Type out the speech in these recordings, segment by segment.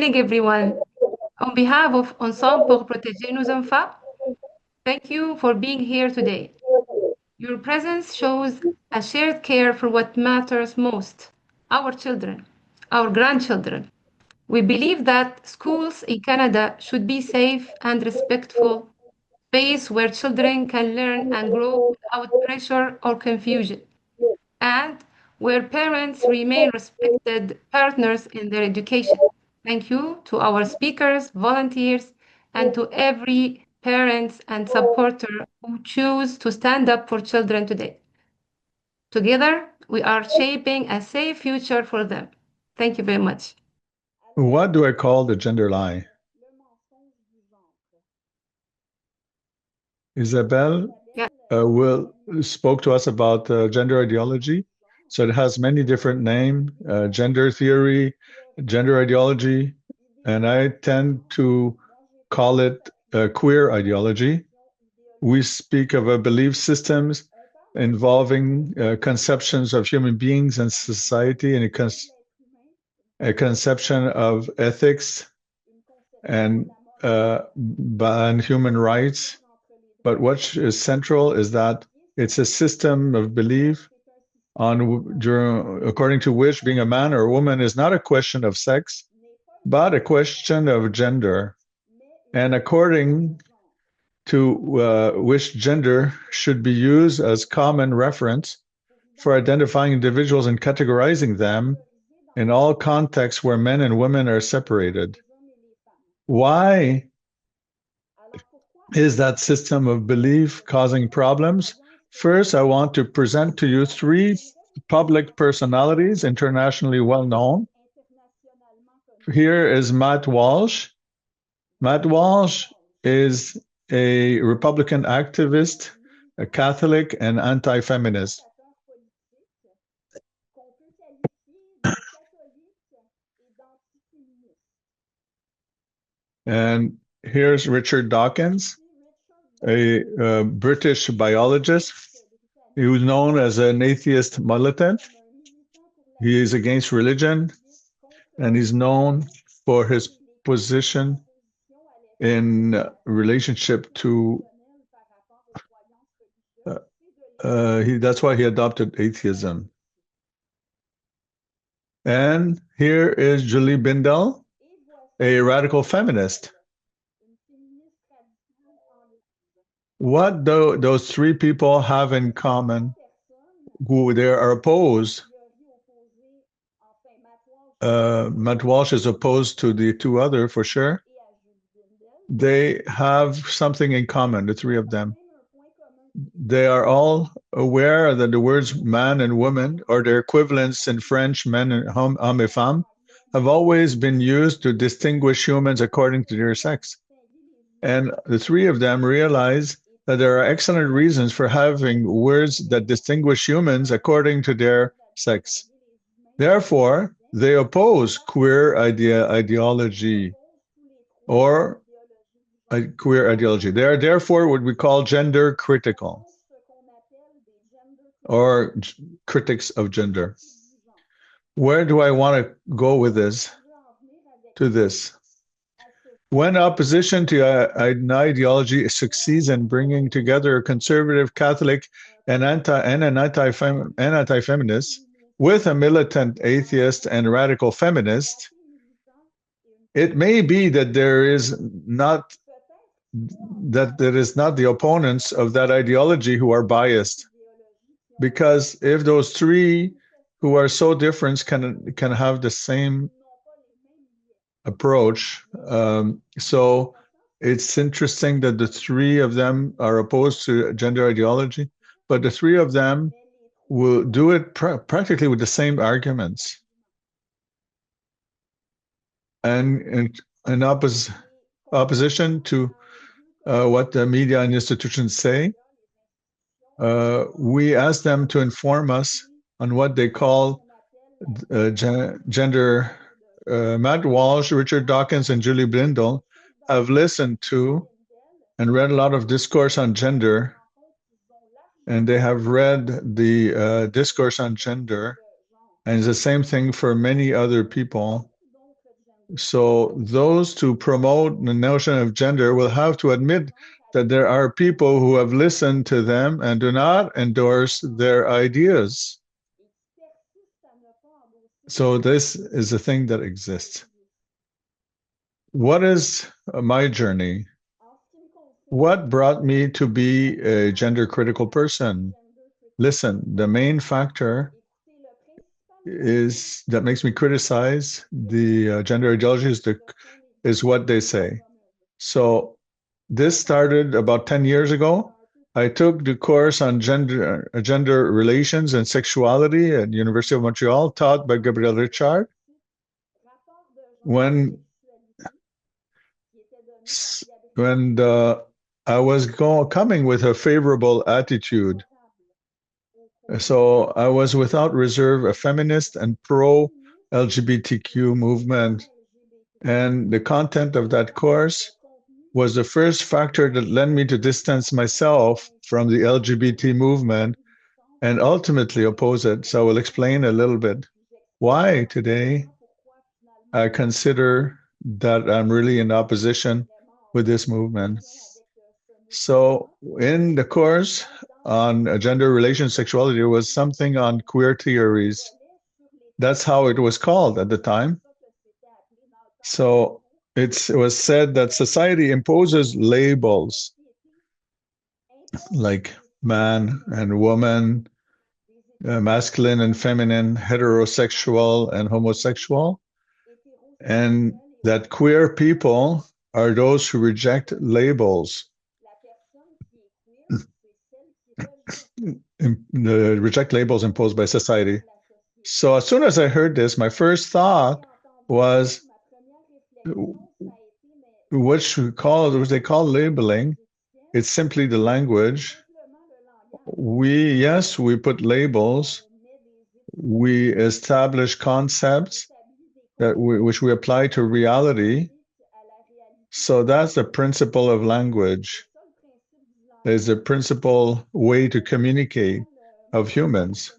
morning, everyone. On behalf of Ensemble pour protéger nos enfants, thank you for being here today. Your presence shows a shared care for what matters most, our children, our grandchildren. We believe that schools in Canada should be safe and respectful space where children can learn and grow without pressure or confusion, and where parents remain respected partners in their education. Thank you to our speakers, volunteers, and to every parent and supporter who choose to stand up for children today. Together, we are shaping a safe future for them. Thank you very much. What do I call the gender lie? Isabelle Yeah. will spoke to us about gender ideology. So it has many different names: gender theory, gender ideology, and I tend to call it queer ideology. We speak of a belief systems involving conceptions of human beings and society, and a conception of ethics and human rights. But what is central is that it's a system of belief according to which being a man or a woman is not a question of sex, but a question of gender. And according to which gender should be used as common reference for identifying individuals and categorizing them in all contexts where men and women are separated. Why is that system of belief causing problems? First, I want to present to you three public personalities internationally well known. Here is Matt Walsh. Matt Walsh is a Republican activist, a Catholic, and anti-feminist. And here's Richard Dawkins, a British biologist. He was known as an atheist militant. He is against religion, and he's known for his position in relationship to that's why he adopted atheism. And here is Julie Bindel, a radical feminist. What do those three people have in common who they are opposed? Matt Walsh is opposed to the two other for sure. They have something in common, the three of them. They are all aware that the words man and woman, or their equivalents in French, men and homme et femme, have always been used to distinguish humans according to their sex. And the three of them realize that there are excellent reasons for having words that distinguish humans according to their sex. Therefore, they oppose queer ideology or queer ideology. They are therefore what we call gender critical or critics of gender. Where do I want to go with this? To this. When opposition to an ideology succeeds in bringing together a conservative Catholic and an anti-feminist with a militant atheist and radical feminist, it may be that there is not the opponents of that ideology who are biased. Because if those three who are so different can have the same approach, so it's interesting that the three of them are opposed to gender ideology, but the three of them will do it practically with the same arguments. And in opposition to what the media and institutions say, we ask them to inform us on what they call gender. Matt Walsh, Richard Dawkins, and Julie Blindell have listened to and read a lot of discourse on gender, and they have read the discourse on gender, and it's the same thing for many other people. So those to promote the notion of gender will have to admit that there are people who have listened to them and do not endorse their ideas. So this is a thing that exists. What is my journey? What brought me to be a gender critical person? Listen, the main factor is that makes me criticize the gender ideology is what they say. So this started about 10 years ago. I took the course on gender relations and sexuality at University of Montreal, taught by Gabriel Richard. When when I was coming with a favorable attitude, so I was without reserve a feminist and pro LGBTQ movement, and the content of that course was the first factor that led me to distance myself from the LGBT movement and ultimately oppose it. So I will explain a little bit why today I consider that I'm really in opposition with this movement. So in the course on gender relations sexuality, there was something on queer theories. That's how it was called at the time. So it was said that society imposes labels like man and woman, masculine and feminine, heterosexual and homosexual, and that queer people are those who reject labels. Reject labels imposed by society. So as soon as I heard this, my first thought was which they call labeling. It's simply the language. We put labels. We establish concepts which we apply to reality. So that's the principle of language. Is the principal way to communicate of humans.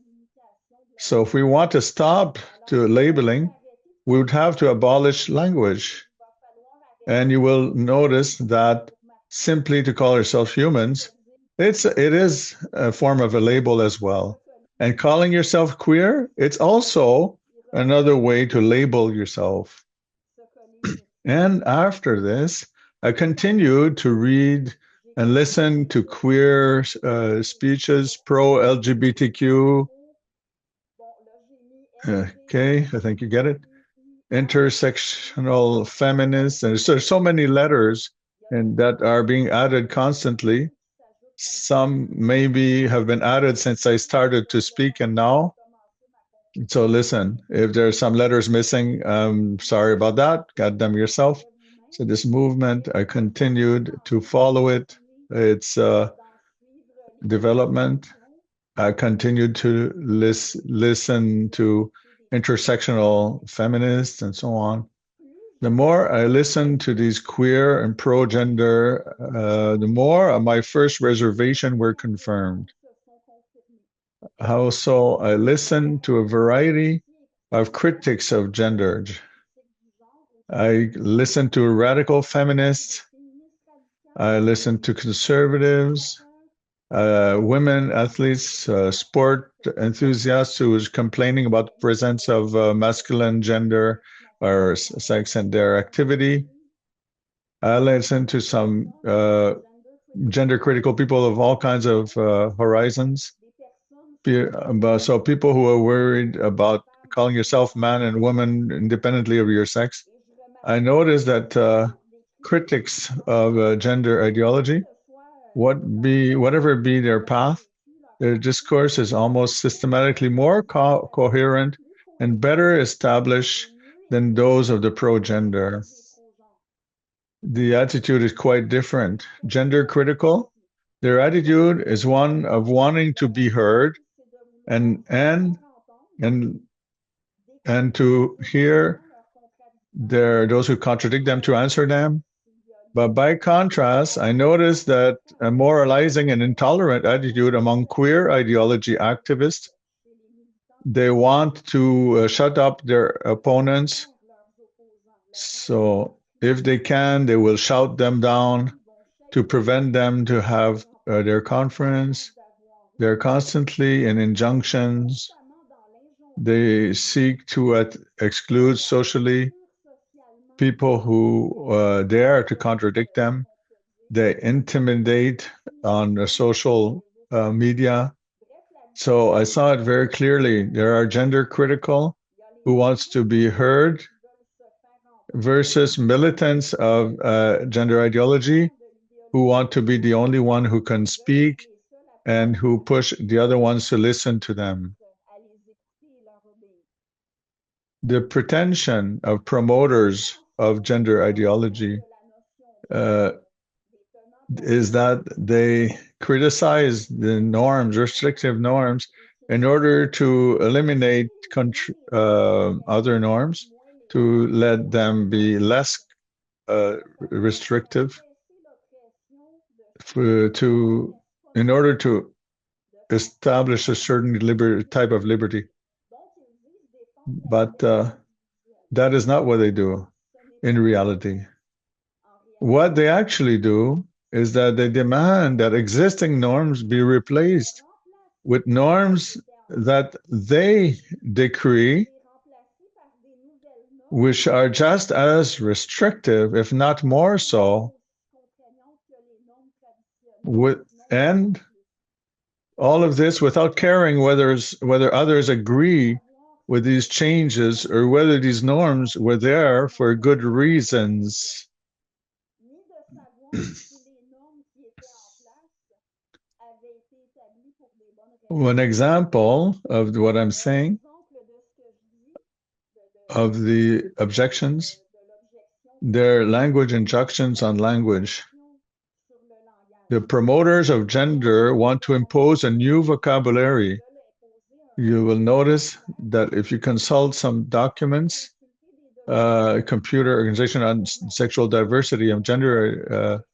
So if we want to stop to labeling, we would have to abolish language. And you will notice that simply to call ourselves humans, it is a form of a label as well. And calling yourself queer, it's also another way to label yourself. And after this, I continued to read and listen to queer speeches, pro LGBTQ. Okay, I think you get it. Intersectional feminists, and there's so many letters and that are being added constantly. Some maybe have been added since I started to speak and now. So listen, if there's some letters missing, sorry about that. God damn yourself. So this movement, I continued to follow it. Its development. I continued to listen to intersectional feminists and so on. The more I listened to these queer and pro-gender, the more my first reservation were confirmed. Also, I listened to a variety of critics of gender. I listened to radical feminists. I listened to conservatives, women athletes, sport enthusiasts who was complaining about the presence of masculine gender or sex in their activity. I listened to some gender critical people of all kinds of horizons. So people who are worried about calling yourself man and woman independently of your sex. I noticed that critics of gender ideology, whatever be their path, their discourse is almost systematically more coherent and better established than those of the pro-gender. The attitude is quite different. Gender critical, their attitude is one of wanting to be heard and to hear those who contradict them to answer them. But by contrast, I noticed that a moralizing and intolerant attitude among queer ideology activists. They want to shut up their opponents So if they can, they will shout them down to prevent them to have their conference. They're constantly in injunctions. They seek to exclude socially people who dare to contradict them. They intimidate on the social media. So I saw it very clearly. There are gender critical who wants to be heard versus militants of gender ideology who want to be the only one who can speak and who push the other ones to listen to them. The pretension of promoters of gender ideology uh, is that they criticize the norms, restrictive norms, in order to eliminate other norms, to let them be less restrictive, to in order to establish a certain type of liberty. But that is not what they do in reality. What they actually do is that they demand that existing norms be replaced with norms that they decree, which are just as restrictive, if not more so, and all of this without caring whether others agree with these changes or whether these norms were there for good reasons. One example of what I'm saying, of the objections, their language injunctions on language. The promoters of gender want to impose a new vocabulary. You will notice that if you consult some documents, computer organization on sexual diversity and gender,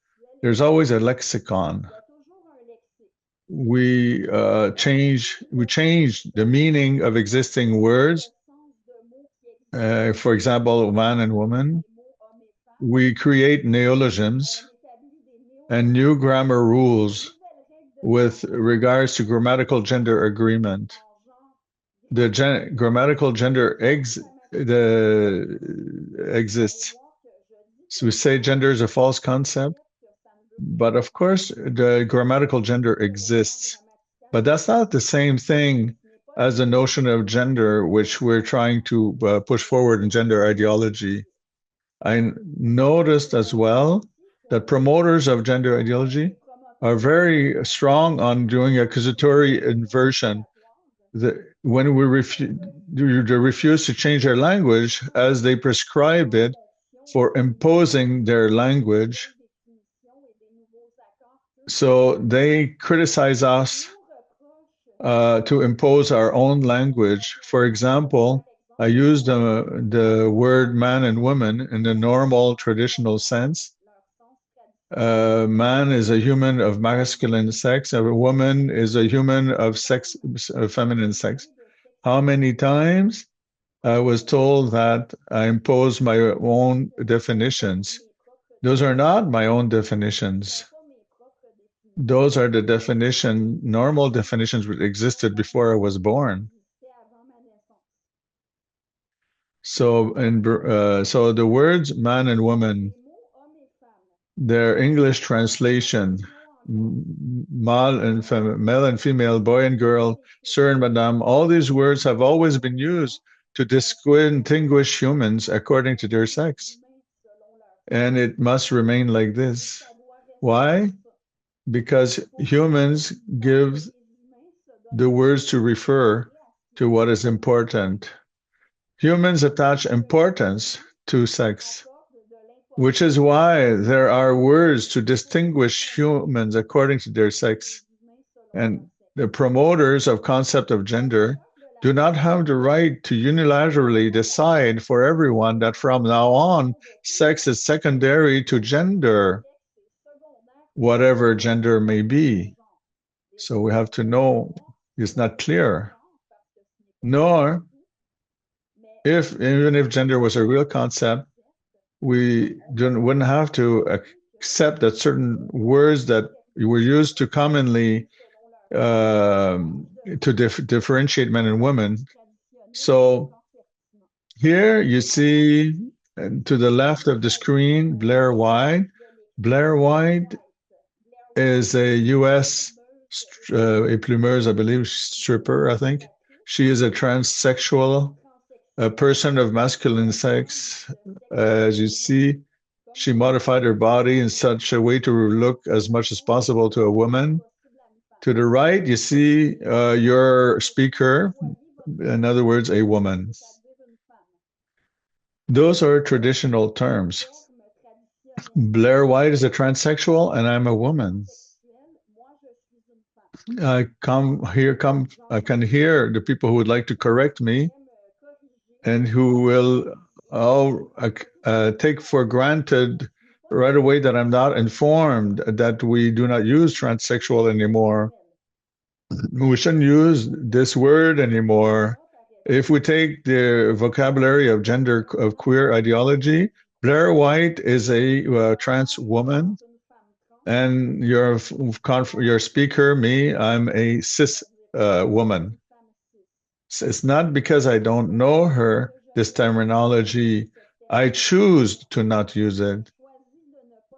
there's always a lexicon. We change the meaning of existing words. For example, man and woman. We create neologisms and new grammar rules with regards to grammatical gender agreement. The grammatical gender exists. So we say gender is a false concept, but of course the grammatical gender exists. But that's not the same thing as the notion of gender, which we're trying to push forward in gender ideology. I noticed as well that promoters of gender ideology are very strong on doing accusatory inversion. When we refuse to change their language as they prescribe it for imposing their language, so they criticize us to impose our own language. For example, I used the word man and woman in the normal traditional sense. Man is a human of masculine sex, a woman is a human of feminine sex. How many times I was told that I impose my own definitions? Those are not my own definitions. Those are the normal definitions which existed before I was born. So, so the words man and woman, their English translation, male and female, boy and girl, sir and madame, all these words have always been used to distinguish humans according to their sex. And it must remain like this. Why? Because humans give the words to refer to what is important. Humans attach importance to sex, which is why there are words to distinguish humans according to their sex. And the promoters of concept of gender do not have the right to unilaterally decide for everyone that from now on, sex is secondary to gender, whatever gender may be. So we have to know it's not clear. Nor, even if gender was a real concept, wouldn't have to accept that certain words that were used to commonly to differentiate men and women. So here you see to the left of the screen Blair White. Blair White is a U.S. Éplumeuse, I believe, stripper, I think. She is a transsexual, a person of masculine sex. As you see, she modified her body in such a way to look as much as possible to a woman. To the right, you see your speaker, in other words, a woman. Those are traditional terms. Blair White is a transsexual, and I'm a woman. I can hear the people who would like to correct me and who will all take for granted right away that I'm not informed that we do not use transsexual anymore. We shouldn't use this word anymore. If we take the vocabulary of gender of queer ideology, Blair White is a trans woman, and your speaker, me, I'm a cis woman. So it's not because I don't know her, this terminology. I choose to not use it.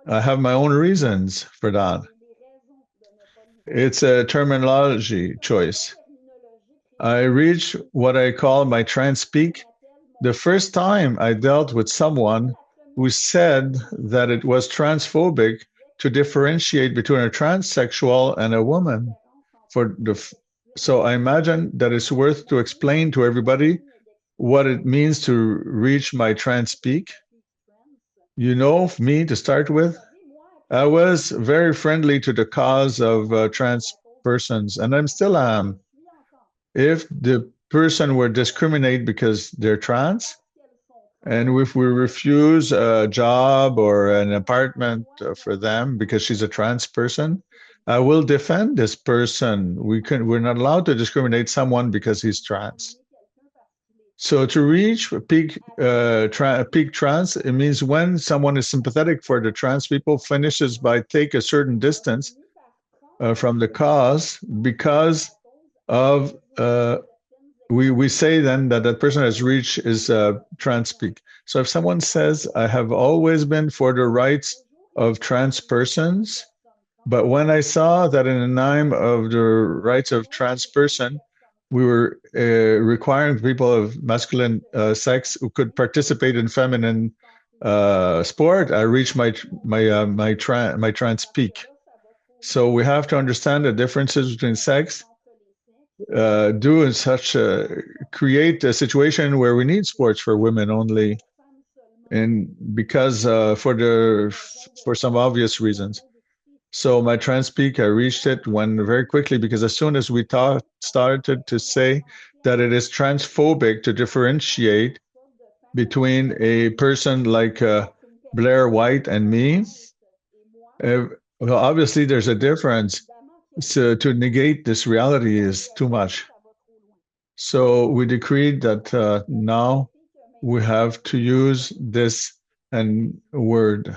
I have my own reasons for that. It's a terminology choice. I reached what I call my trans peak the first time I dealt with someone who said that it was transphobic to differentiate between a transsexual and a woman. So I imagine that it's worth to explain to everybody what it means to reach my trans peak. You know, me to start with, I was very friendly to the cause of trans persons, and I'm still am. If the person were discriminated because they're trans, and if we refuse a job or an apartment for them because she's a trans person, I will defend this person. We're not allowed to discriminate someone because he's trans. So to reach peak trans, it means when someone is sympathetic for the trans people, finishes by take a certain distance from the cause because of we say then that that person has reached is trans peak. So if someone says, I have always been for the rights of trans persons, but when I saw that in the name of the rights of trans person, we were requiring people of masculine sex who could participate in feminine sport, I reached my trans peak. So we have to understand the differences between sex do in such create a situation where we need sports for women only, and because for some obvious reasons. So my trans peak, I reached it when very quickly because as soon as we started to say that it is transphobic to differentiate between a person like Blair White and me, well, obviously there's a difference. So to negate this reality is too much. So we decreed that now we have to use this and word.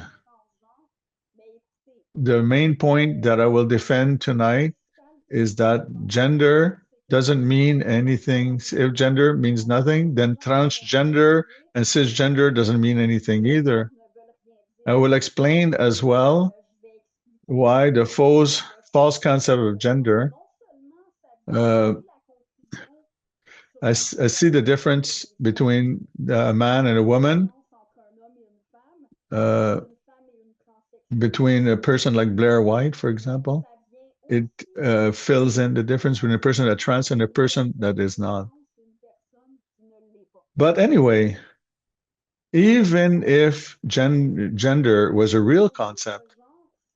The main point that I will defend tonight is that gender doesn't mean anything. If gender means nothing, then transgender and cisgender doesn't mean anything either. I will explain as well why the false concept of gender. Uh, I see the difference between a man and a woman, uh, between a person like Blair White, for example. It fills in the difference between a person that's trans and a person that is not. But anyway, even if gender was a real concept,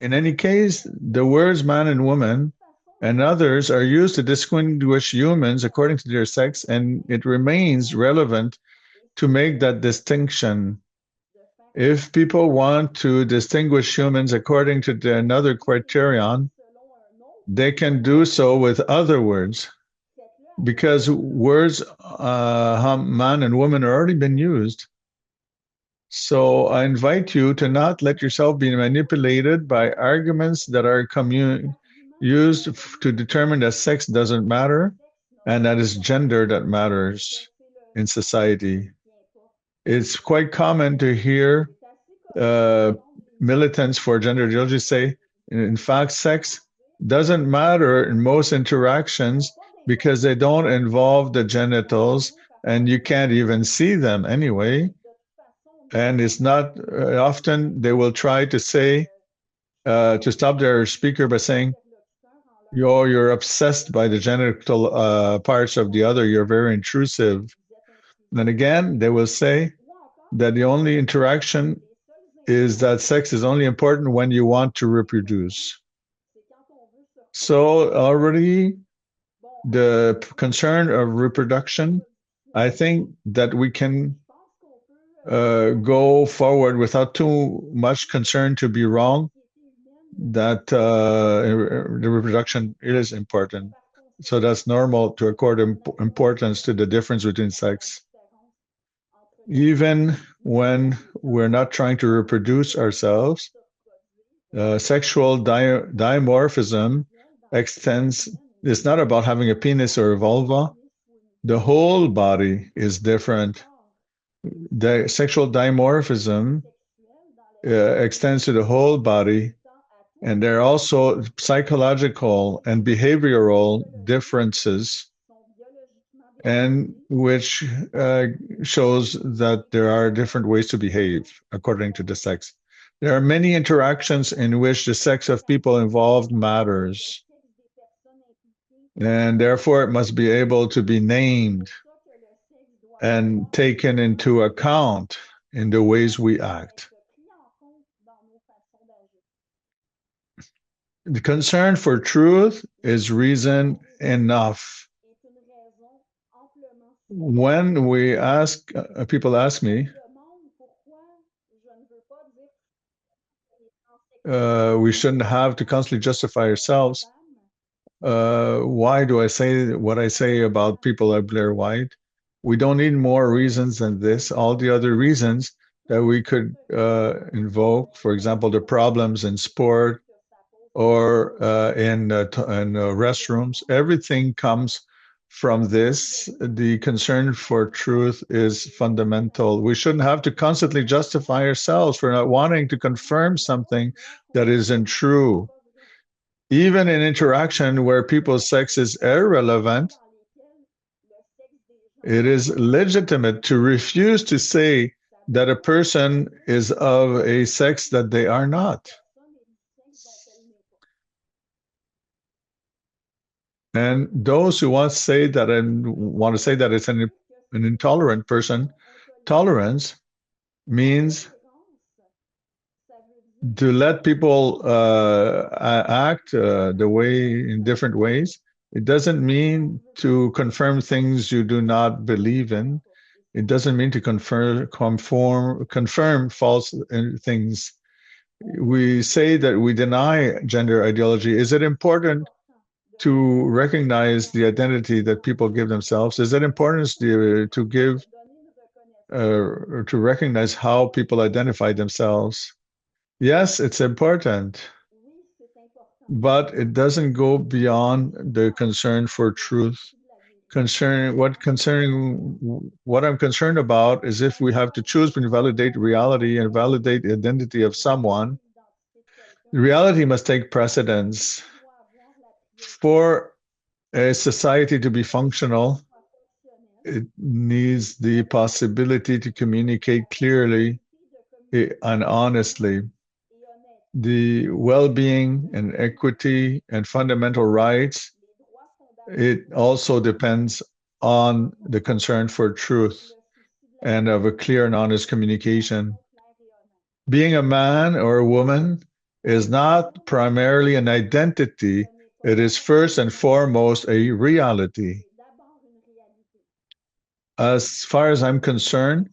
in any case, the words man and woman and others are used to distinguish humans according to their sex, and it remains relevant to make that distinction. If people want to distinguish humans according to another criterion, they can do so with other words because words man and woman are already been used. So I invite you to not let yourself be manipulated by arguments that are used to determine that sex doesn't matter and that it's gender that matters in society. It's quite common to hear uh, militants for gender ideology say, in fact, sex doesn't matter in most interactions because they don't involve the genitals and you can't even see them anyway. And it's not often they will try to say, to stop their speaker by saying, you're obsessed by the genital parts of the other, you're very intrusive. Then again, they will say that the only interaction is that sex is only important when you want to reproduce. So already the concern of reproduction, I think that we can go forward without too much concern to be wrong, that the reproduction is important. So that's normal to accord importance to the difference between sex. Even when we're not trying to reproduce ourselves, sexual dimorphism extends, it's not about having a penis or a vulva. The whole body is different. The sexual dimorphism extends to the whole body, and there are also psychological and behavioral differences, and which shows that there are different ways to behave according to the sex. There are many interactions in which the sex of people involved matters, and therefore it must be able to be named and taken into account in the ways we act. The concern for truth is reason enough. When we ask, people ask me, we shouldn't have to constantly justify ourselves. Why do I say what I say about people like Blair White? We don't need more reasons than this. All the other reasons that we could invoke, for example, the problems in sport or in restrooms, everything comes from this. The concern for truth is fundamental. We shouldn't have to constantly justify ourselves for not wanting to confirm something that isn't true. Even in interaction where people's sex is irrelevant, it is legitimate to refuse to say that a person is of a sex that they are not. And those who want to say that it's an intolerant person, tolerance means to let people act the way in different ways. It doesn't mean to confirm things you do not believe in. It doesn't mean to confirm false things. We say that we deny gender ideology. Is it important to recognize the identity that people give themselves? Is it important to give or to recognize how people identify themselves? Yes, it's important, but it doesn't go beyond the concern for truth. What I'm concerned about is if we have to choose between validate reality and validate the identity of someone, reality must take precedence. For a society to be functional, it needs the possibility to communicate clearly and honestly. The well-being and equity and fundamental rights, it also depends on the concern for truth and of a clear and honest communication. Being a man or a woman is not primarily an identity, it is first and foremost a reality. As far as I'm concerned,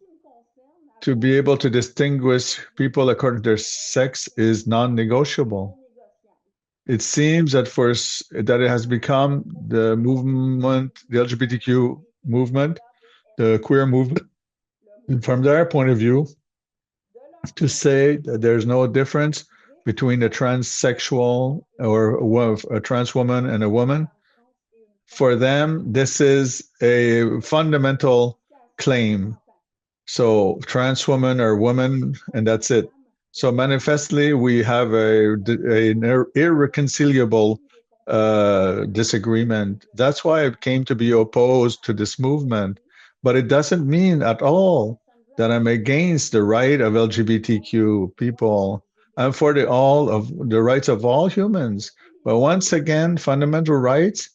to be able to distinguish people according to their sex is non-negotiable. It seems that that it has become the movement, the LGBTQ movement, the queer movement. And from their point of view, to say that there's no difference between a transsexual or a trans woman and a woman. For them, this is a fundamental claim. So trans women are women, and that's it. So manifestly, we have an irreconcilable disagreement. That's why I came to be opposed to this movement. But it doesn't mean at all that I'm against the right of LGBTQ people. I'm for the rights of all humans. But once again, fundamental rights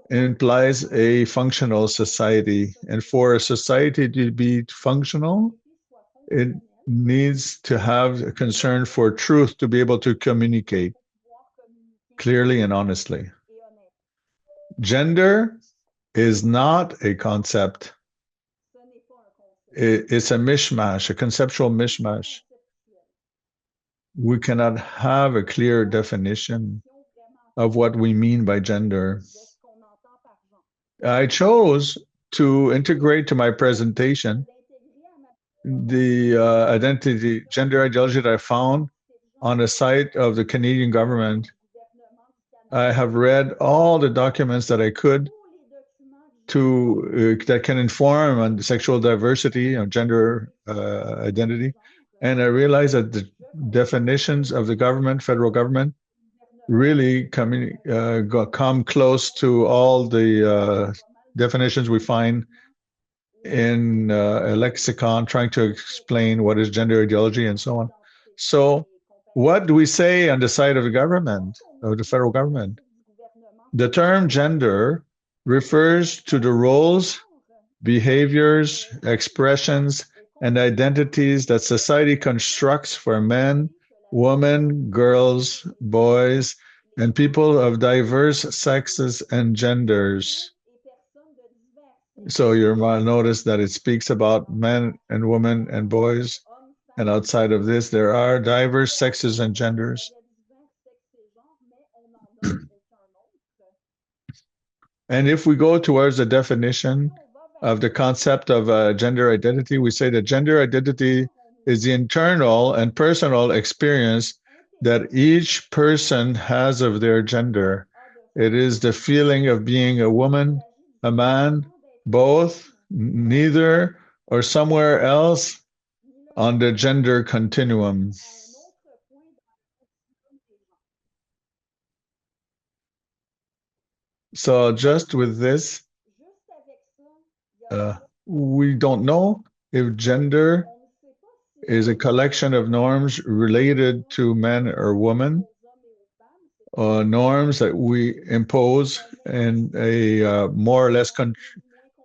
implies a functional society. And for a society to be functional, it needs to have a concern for truth to be able to communicate clearly and honestly. Gender is not a concept. It's a mishmash, a conceptual mishmash. We cannot have a clear definition of what we mean by gender. I chose to integrate to my presentation the gender ideology that I found on the site of the Canadian government. I have read all the documents that I could that can inform on sexual diversity and gender identity, and I realized that the definitions of the government, federal government, really come close to all the definitions we find in a lexicon trying to explain what is gender ideology and so on. So, what do we say on the side of the government, of the federal government? The term gender refers to the roles, behaviors, expressions, and identities that society constructs for men, women, girls, boys, and people of diverse sexes and genders. So you might notice that it speaks about men and women and boys. And outside of this, there are diverse sexes and genders. And if we go towards the definition of the concept of gender identity, we say that gender identity is the internal and personal experience that each person has of their gender. It is the feeling of being a woman, a man, both, neither, or somewhere else on the gender continuum. So, just with this, uh, we don't know if gender is a collection of norms related to men or women, norms that we impose in a more or less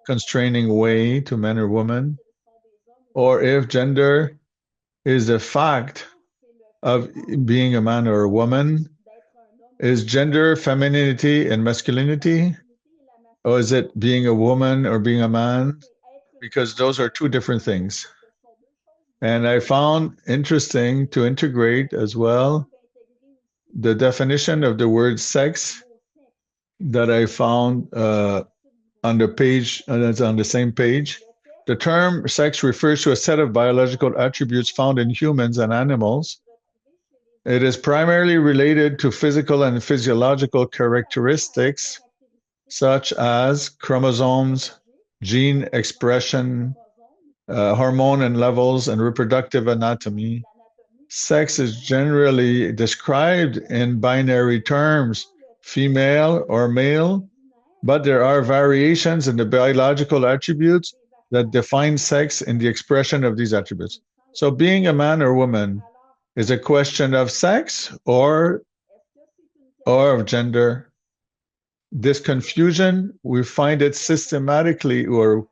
constraining way to men or women, or if gender is the fact of being a man or a woman. Is gender femininity and masculinity, or is it being a woman or being a man? Because those are two different things. And I found interesting to integrate as well the definition of the word sex that I found on the page, that's on the same page. The term sex refers to a set of biological attributes found in humans and animals. It is primarily related to physical and physiological characteristics such as chromosomes, gene expression, hormone and levels, and reproductive anatomy. Sex is generally described in binary terms, female or male, but there are variations in the biological attributes that define sex in the expression of these attributes. So, being a man or woman is a question of sex or of gender. This confusion, we find it systematically or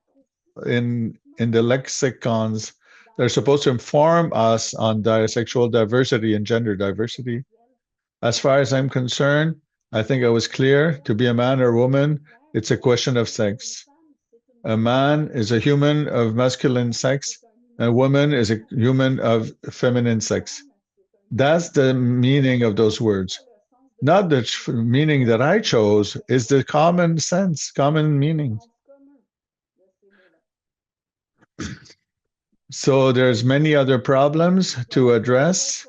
in the lexicons that are supposed to inform us on sexual diversity and gender diversity. As far as I'm concerned, I think I was clear. To be a man or woman, it's a question of sex. A man is a human of masculine sex, and a woman is a human of feminine sex. That's the meaning of those words. Not the meaning that I chose, is the common sense, common meaning. So there's many other problems to address.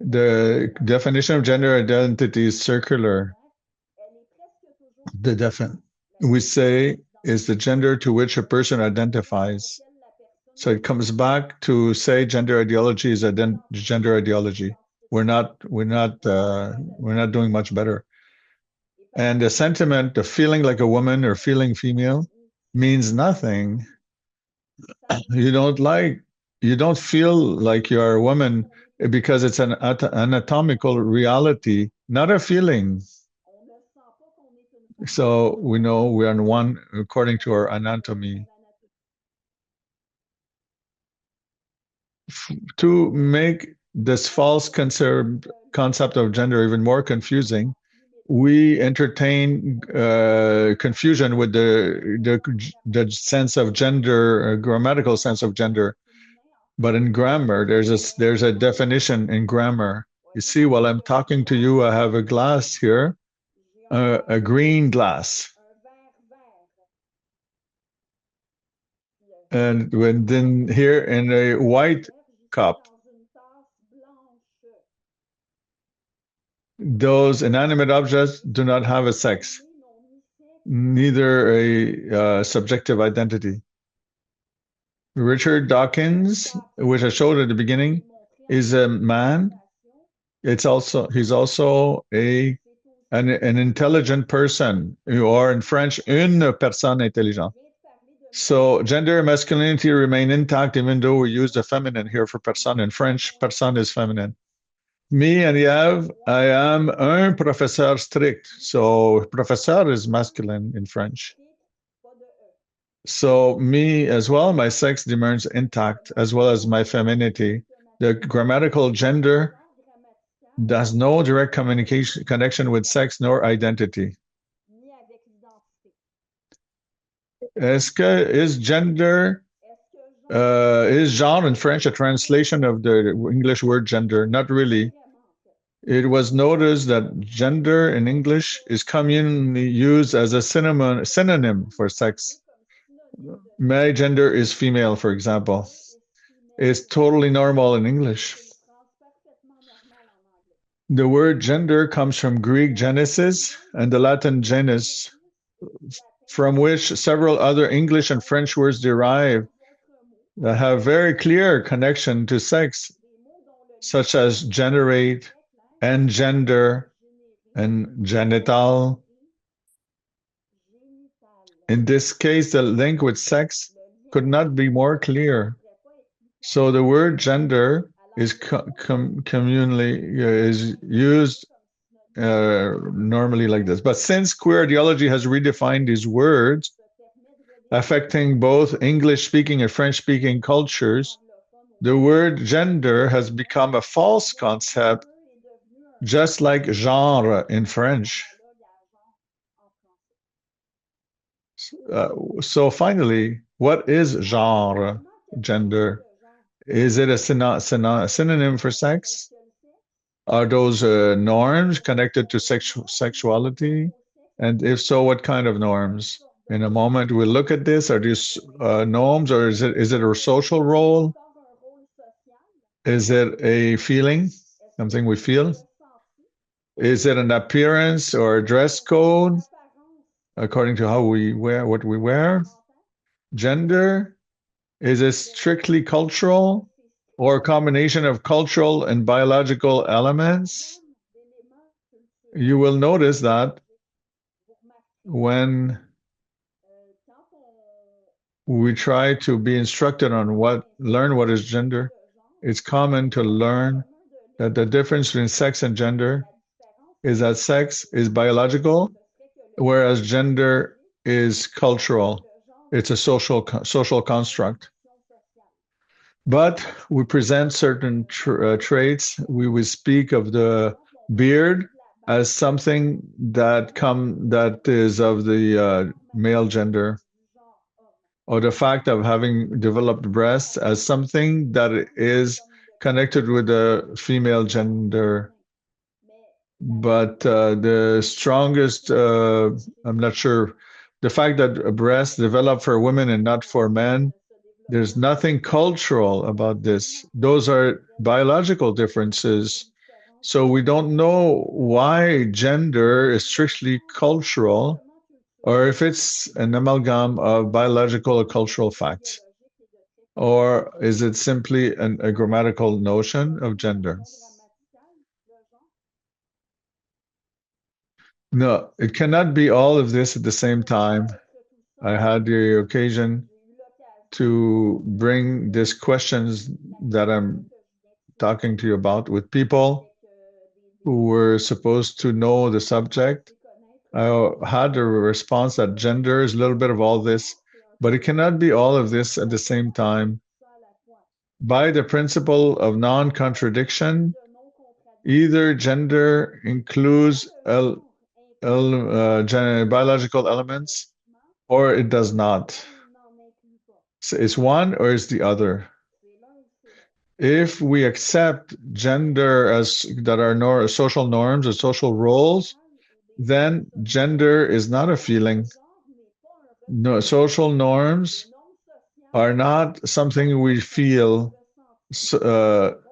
The definition of gender identity is circular. The we say is the gender to which a person identifies. So it comes back to say gender ideology is a gender ideology. We're not doing much better. And the sentiment of feeling like a woman or feeling female means nothing. You don't like, you don't feel like you're a woman because it's an anatomical reality, not a feeling. So we know we are one according to our anatomy. To make this false concept of gender even more confusing, we entertain confusion with the sense of gender, grammatical sense of gender. But in grammar, there's a definition in grammar. You see, while I'm talking to you, I have a glass here, a green glass, and when then here in a white cup, those inanimate objects do not have a sex, neither a subjective identity. Richard Dawkins, which I showed at the beginning, is a man. He's also an intelligent person, or in French, une personne intelligente. So gender and masculinity remain intact, even though we use the feminine here for personne. In French, personne is feminine. Me, Annie-Ève, I am un professeur strict. So professeur is masculine in French. So me as well, my sex remains intact, as well as my femininity. The grammatical gender does no direct communication connection with sex nor identity. Is gender is genre in French a translation of the English word gender? Not really. It was noticed that gender in English is commonly used as a synonym for sex. My gender is female, for example. It's totally normal in English. The word gender comes from Greek genesis and the Latin genus, from which several other English and French words derive that have very clear connection to sex, such as generate, engender, and genital. In this case, the link with sex could not be more clear. So the word gender is communally is used normally like this. But since queer ideology has redefined these words, affecting both English-speaking and French-speaking cultures, the word gender has become a false concept, just like genre in French. So finally, what is genre, gender? Is it a synonym for sex? Are those norms connected to sexuality? And if so, what kind of norms? In a moment, we'll look at this. Are these norms, or is it a social role? Is it a feeling, something we feel? Is it an appearance or a dress code according to how we wear what we wear? Gender, is it strictly cultural or a combination of cultural and biological elements? You will notice that when we try to be instructed on learn what is gender, it's common to learn that the difference between sex and gender is that sex is biological, whereas gender is cultural. It's a social construct. But we present certain traits. We will speak of the beard as something that is of the male gender, or the fact of having developed breasts as something that is connected with the female gender. But the strongest, I'm not sure, the fact that breasts develop for women and not for men, There's nothing cultural about this. Those are biological differences. So we don't know why gender is strictly cultural or if it's an amalgam of biological or cultural facts. Or is it simply a grammatical notion of gender? No, it cannot be all of this at the same time. I had the occasion to bring these questions that I'm talking to you about with people who were supposed to know the subject. I had a response that gender is a little bit of all this, but it cannot be all of this at the same time. By the principle of non-contradiction, either gender includes biological elements or it does not. So it's one or it's the other. If we accept gender as that are social norms or social roles, then gender is not a feeling. No, social norms are not something we feel.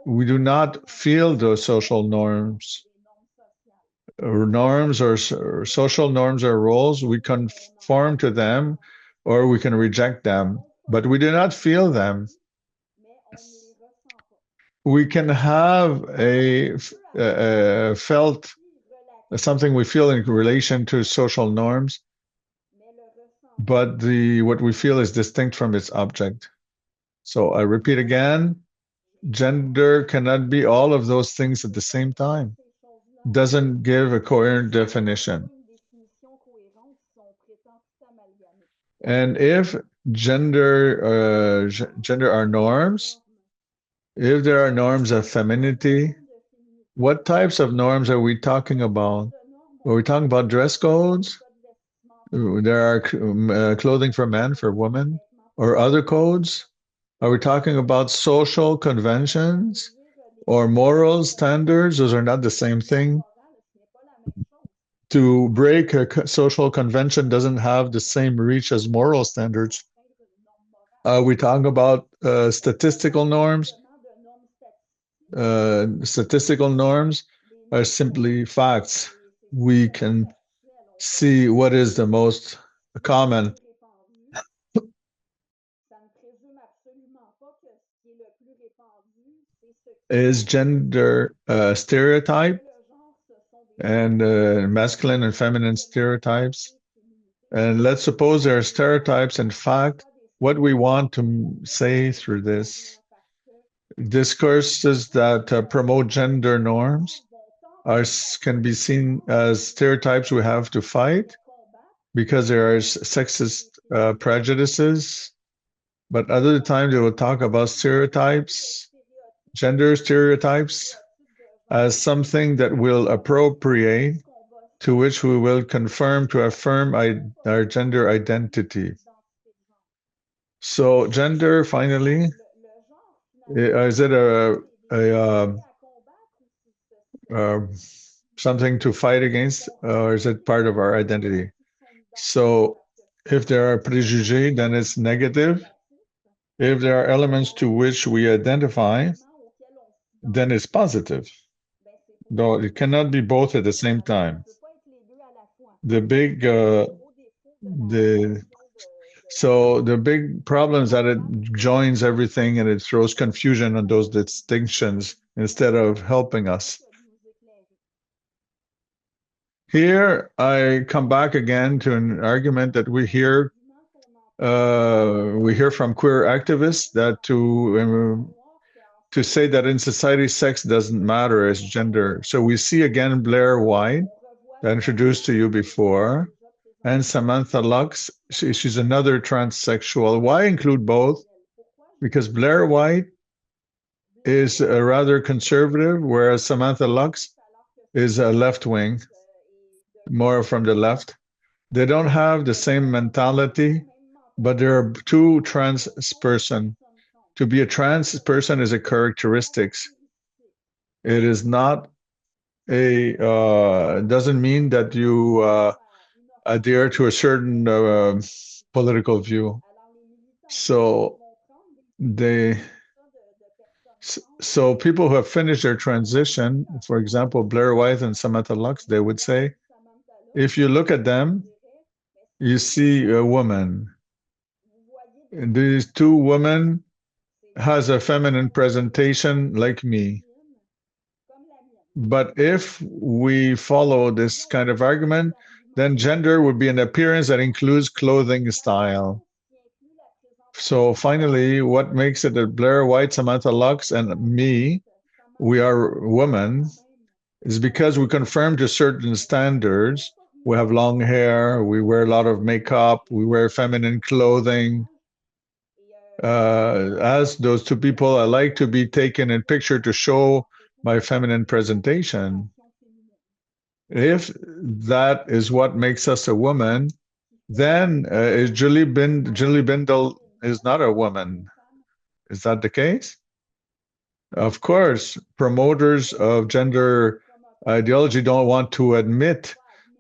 We do not feel those social norms. Norms or social norms or roles, we conform to them or we can reject them, but we do not feel them. We can have a felt something we feel in relation to social norms, but the what we feel is distinct from its object. So I repeat again, gender cannot be all of those things at the same time. Doesn't give a coherent definition. And if gender are norms, if there are norms of femininity, what types of norms are we talking about? Are we talking about dress codes? There are clothing for men, for women, or other codes? Are we talking about social conventions or moral standards? Those are not the same thing. To break a social convention doesn't have the same reach as moral standards. We talk about statistical norms. Statistical norms are simply facts. We can see what is the most common. Is gender stereotype and masculine and feminine stereotypes. And let's suppose there are stereotypes. In fact, what we want to say through this discourses that promote gender norms can be seen as stereotypes we have to fight because there are sexist prejudices. But other times they will talk about stereotypes, gender stereotypes, as something that will appropriate, to which we will confirm to affirm our gender identity. So gender, finally, is it a something to fight against, or is it part of our identity? So if there are préjugés, then it's negative. If there are elements to which we identify, then it's positive. Though it cannot be both at the same time. The big the So the big problem is that it joins everything and it throws confusion on those distinctions instead of helping us. Here I come back again to an argument that we hear from queer activists that to say that in society sex doesn't matter as gender. So we see again Blair White, that I introduced to you before, and Samantha Lux. She's another transsexual. Why include both? Because Blair White is a rather conservative, whereas Samantha Lux is a left wing, more from the left. They don't have the same mentality, but there are two trans person. To be a trans person is a characteristics. It is not doesn't mean that you adhere to a certain political view. So they so people who have finished their transition, for example, Blair White and Samantha Lux, they would say, if you look at them, you see a woman. And these two women has a feminine presentation like me. But if we follow this kind of argument, then gender would be an appearance that includes clothing style. So finally, what makes it that Blair White, Samantha Lux, and me, we are women, is because we conform to certain standards. We have long hair, we wear a lot of makeup, we wear feminine clothing. As those two people, I like to be taken in picture to show my feminine presentation. If that is what makes us a woman, then Julie Bindel is not a woman. Is that the case? Of course, promoters of gender ideology don't want to admit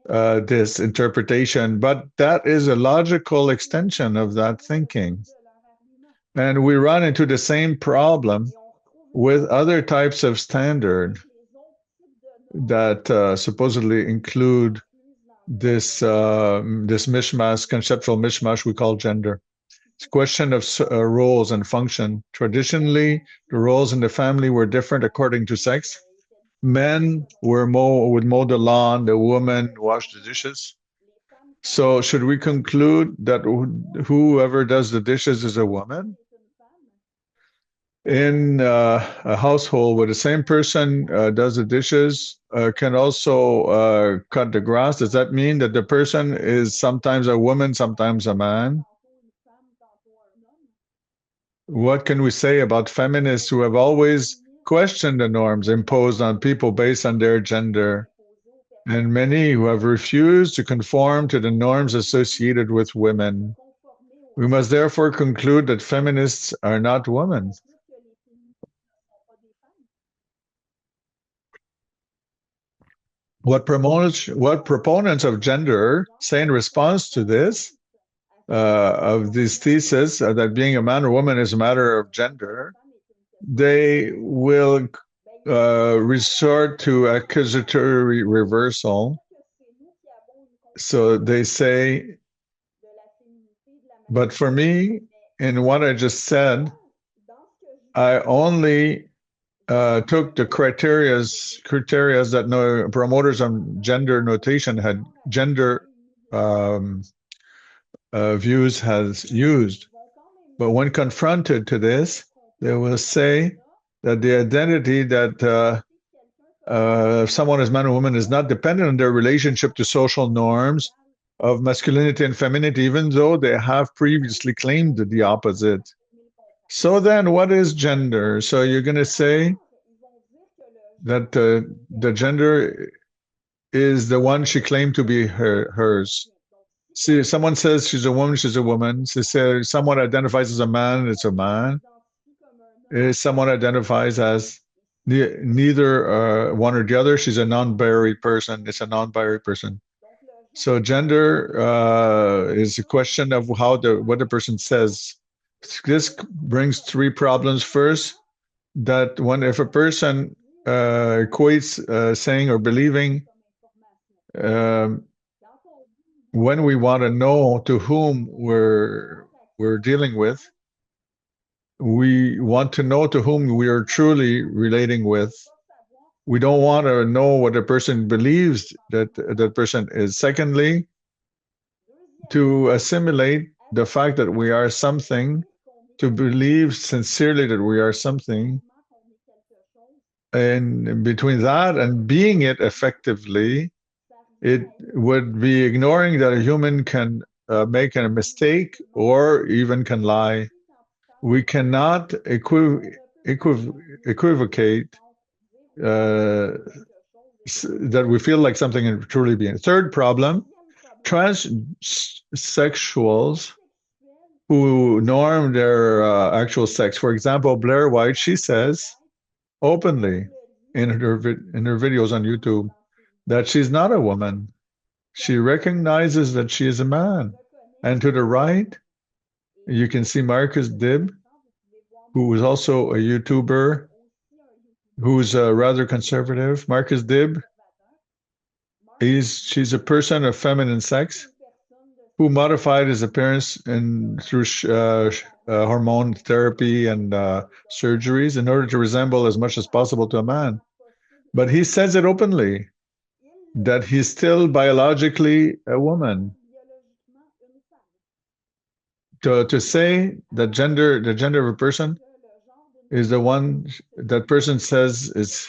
this interpretation, but that is a logical extension of that thinking. And we run into the same problem with other types of standard that supposedly include this mishmash, conceptual mishmash we call gender. It's a question of roles and function. Traditionally, the roles in the family were different according to sex. Men would mow the lawn, the woman wash the dishes. So should we conclude that whoever does the dishes is a woman? In a household where the same person does the dishes, can also cut the grass, does that mean that the person is sometimes a woman, sometimes a man? What can we say about feminists who have always questioned the norms imposed on people based on their gender, and many who have refused to conform to the norms associated with women? We must therefore conclude that feminists are not women. What proponents of gender say in response to this, of this thesis that being a man or woman is a matter of gender, they will resort to accusatory reversal. So they say, but for me, in what I just said, I only took the criteria that no promoters on gender notation had gender views has used. But when confronted to this, they will say that the identity that someone is man or woman is not dependent on their relationship to social norms of masculinity and femininity, even though they have previously claimed the opposite. So then, what is gender? So you're going to say that the gender is the one she claimed to be hers. See, someone says she's a woman, she's a woman. Someone identifies as a man, it's a man. If someone identifies as neither one or the other, she's a non-binary person, it's a non-binary person. So gender is a question of what the person says. This brings three problems. First, that if a person equates saying or believing, when we want to know to whom we're dealing with, we want to know to whom we are truly relating with. We don't want to know what the person believes that person is. Secondly, to assimilate the fact that we are something, to believe sincerely that we are something, and between that and being it effectively, it would be ignoring that a human can make a mistake or even can lie. We cannot equivocate that we feel like something and truly being. Third problem, transsexuals who norm their actual sex. For example, Blair White, she says openly in her videos on YouTube that she's not a woman. She recognizes that she is a man. And to the right, you can see Marcus Dibb. who is also a YouTuber, who's rather conservative. Marcus Dib, she's a person of feminine sex who modified his appearance through hormone therapy and surgeries in order to resemble as much as possible to a man. But he says it openly that he's still biologically a woman. To say that the gender of a person is the one that person says is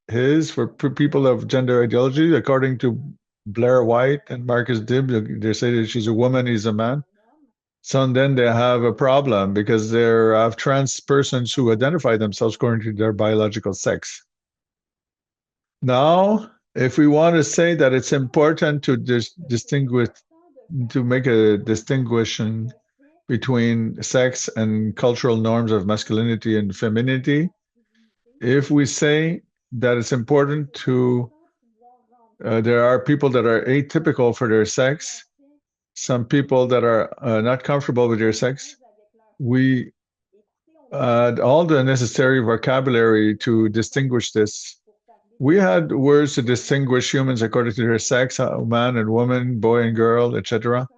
his for people of gender ideology, according to Blair White and Marcus Dibb, they say that she's a woman, he's a man. So then they have a problem because they have trans persons who identify themselves according to their biological sex. Now, if we want to say that it's important to distinguish, to make a distinction between sex and cultural norms of masculinity and femininity, if we say that it's important to, there are people that are atypical for their sex, some people that are not comfortable with their sex, we add all the necessary vocabulary to distinguish this. We had words to distinguish humans according to their sex, man and woman, boy and girl, etc.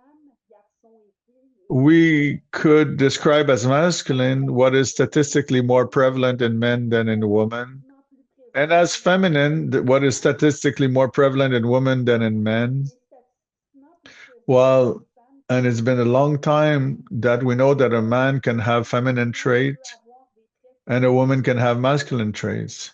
We could describe as masculine what is statistically more prevalent in men than in women, and as feminine what is statistically more prevalent in women than in men. Well, and it's been a long time that we know that a man can have feminine traits and a woman can have masculine traits.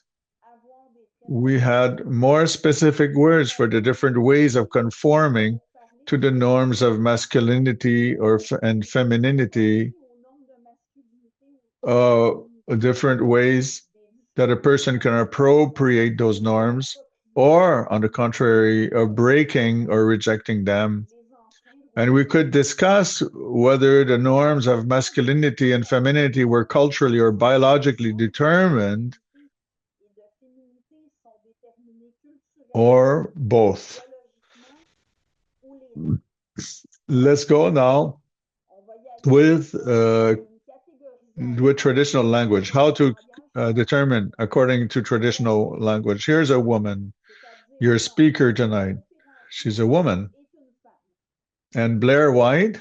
We had more specific words for the different ways of conforming to the norms of masculinity and femininity, uh, different ways that a person can appropriate those norms, or on the contrary, of breaking or rejecting them. And we could discuss whether the norms of masculinity and femininity were culturally or biologically determined, or both. Let's go now with traditional language. How to determine according to traditional language. Here's a woman, your speaker tonight. She's a woman. And Blair White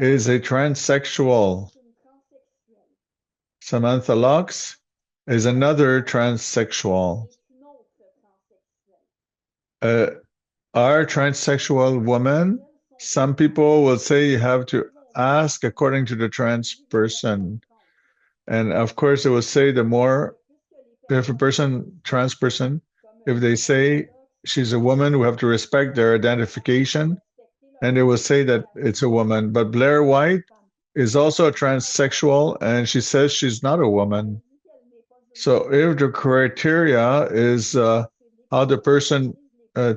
is a transsexual. Samantha Lux is another transsexual. Are transsexual women? Some people will say you have to ask according to the trans person. And of course, it will say the more, if a trans person, if they say she's a woman, we have to respect their identification. And they will say that it's a woman. But Blair White is also a transsexual, and she says she's not a woman. So if the criteria is how the person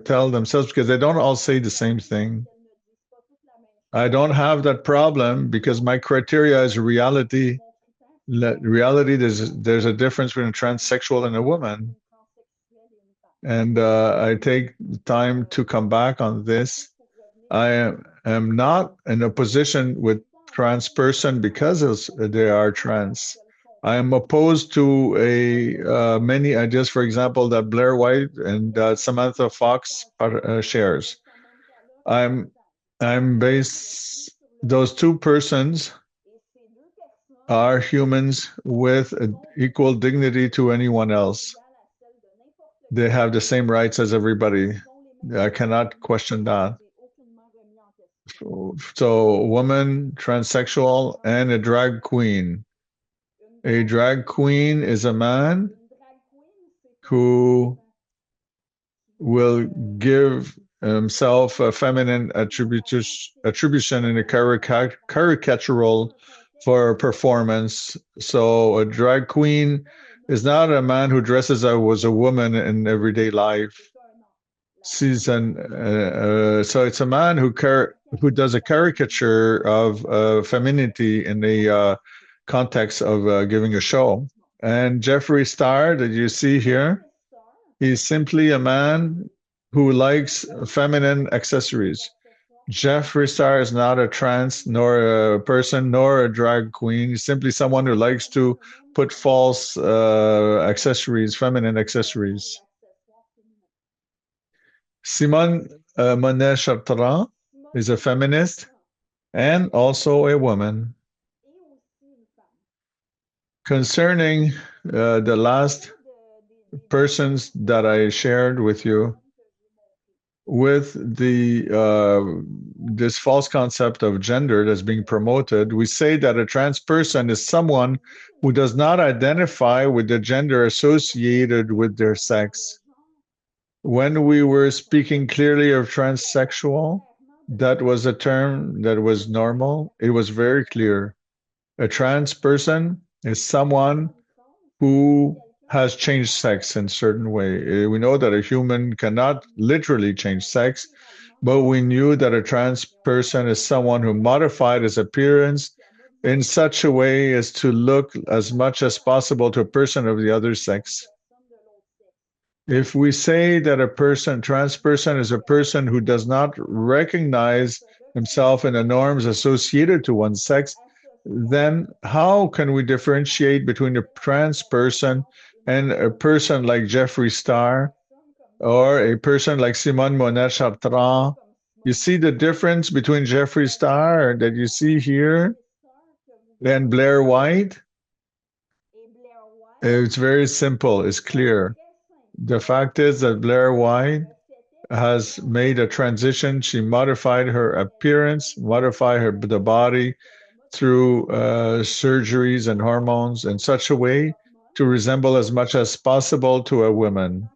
tell themselves, because they don't all say the same thing. I don't have that problem because my criteria is reality. Reality, there's a difference between a transsexual and a woman. And I take time to come back on this. I am not in a position with trans person because they are trans. I am opposed to many ideas, for example, that Blair White and Samantha Fox shares. I'm based. Those two persons are humans with equal dignity to anyone else. They have the same rights as everybody. I cannot question that. So, woman, transsexual, and a drag queen. A drag queen is a man who will give himself a feminine attribution in a caricatural for performance. So a drag queen is not a man who dresses as a woman in everyday life. So it's a man who does a caricature of femininity in the context of giving a show. And Jeffree Star that you see here, he's simply a man who likes feminine accessories. Jeffree Star is not a trans, nor a person, nor a drag queen. He's simply someone who likes to put false accessories, feminine accessories. Simone Monet Chartrand is a feminist and also a woman. Concerning the last persons that I shared with you, with the this false concept of gender that's being promoted, we say that a trans person is someone who does not identify with the gender associated with their sex. When we were speaking clearly of transsexual, that was a term that was normal. It was very clear. A trans person is someone who has changed sex in a certain way. We know that a human cannot literally change sex, but we knew that a trans person is someone who modified his appearance in such a way as to look as much as possible to a person of the other sex. If we say that a person, trans person, is a person who does not recognize himself in the norms associated to one's sex, then how can we differentiate between a trans person and a person like Jeffree Star or a person like Simone Monet Chartrand? You see the difference between Jeffree Star that you see here and Blair White? It's very simple, it's clear. The fact is that Blair White has made a transition. She modified her appearance, modified the body through surgeries and hormones in such a way to resemble as much as possible to a woman.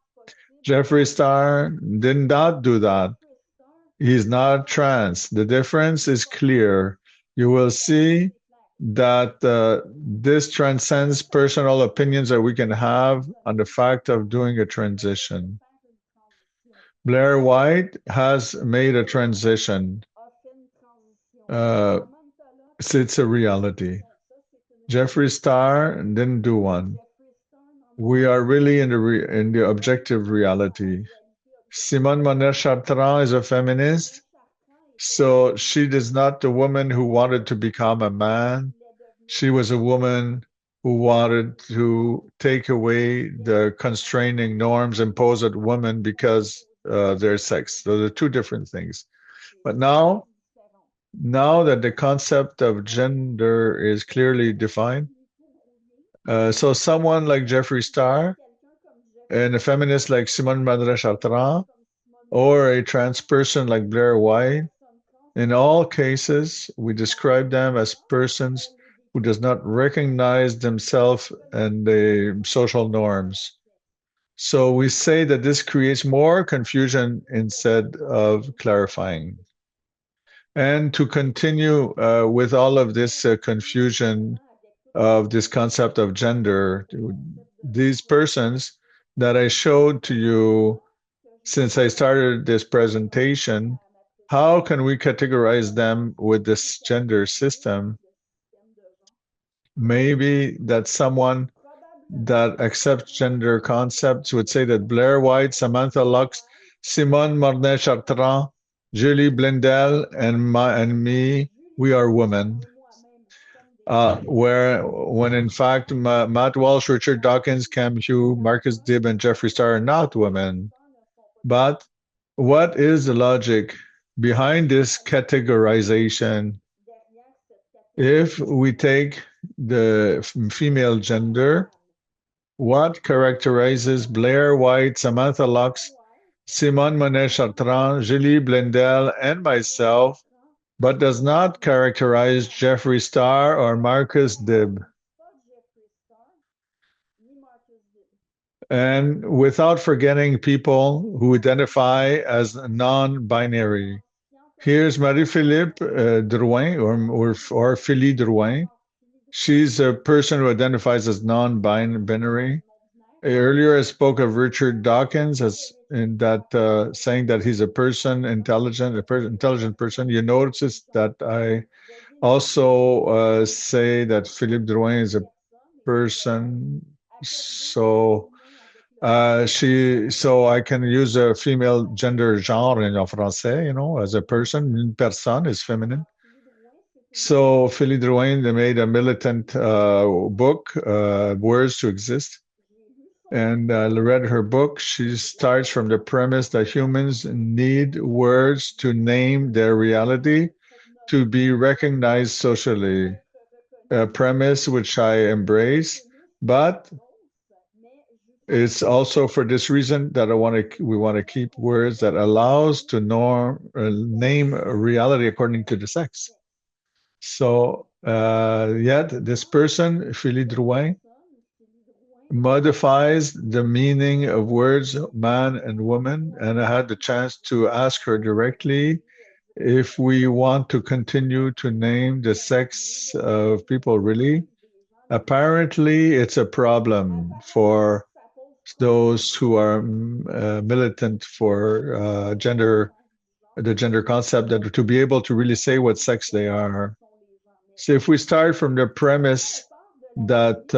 Jeffree Star did not do that. He's not trans. The difference is clear. You will see that this transcends personal opinions that we can have on the fact of doing a transition. Blair White has made a transition. Uh, it's a reality. Jeffree Star didn't do one. We are really in the objective reality. Simone Monet Chartrand is a feminist, so she is not the woman who wanted to become a man. She was a woman who wanted to take away the constraining norms imposed on women because their sex. Those are two different things. But now that the concept of gender is clearly defined, so someone like Jeffree Star and a feminist like Simone Madre Chartrand or a trans person like Blair White, in all cases, we describe them as persons who does not recognize themselves and the social norms. So we say that this creates more confusion instead of clarifying. And to continue with all of this confusion of this concept of gender, these persons that I showed to you since I started this presentation, how can we categorize them with this gender system? Maybe that someone that accepts gender concepts would say that Blair White, Samantha Lux, Simone Marnet Chartrand, Julie Blundell, and me, we are women. Where when in fact Matt Walsh, Richard Dawkins, Cam Hugh, Marcus Dibb, and Jeffree Star are not women. But what is the logic behind this categorization? If we take the female gender, what characterizes Blair White, Samantha Lux, Simone Monet Chartrand, Julie Blundell, and myself, but does not characterize Jeffree Star or Marcus Dibb? And without forgetting people who identify as non-binary. Here's Marie-Philippe Drouin or Philly Drouin. She's a person who identifies as non-binary. Earlier, I spoke of Richard Dawkins as in that saying that he's a person, intelligent person. You notice that I also say that Philippe Drouin is a person. So So I can use a female gender genre in français, as a person. Une personne is feminine. So Philly Drouin, they made a militant book, Words to Exist. And I read her book. She starts from the premise that humans need words to name their reality, to be recognized socially. A premise which I embrace, but it's also for this reason that we want to keep words that allows to name a reality according to the sex. So yet this person, Philippe Drouin, modifies the meaning of words man and woman, and I had the chance to ask her directly if we want to continue to name the sex of people really. Apparently, it's a problem for those who are militant for the gender concept, that to be able to really say what sex they are. So if we start from the premise that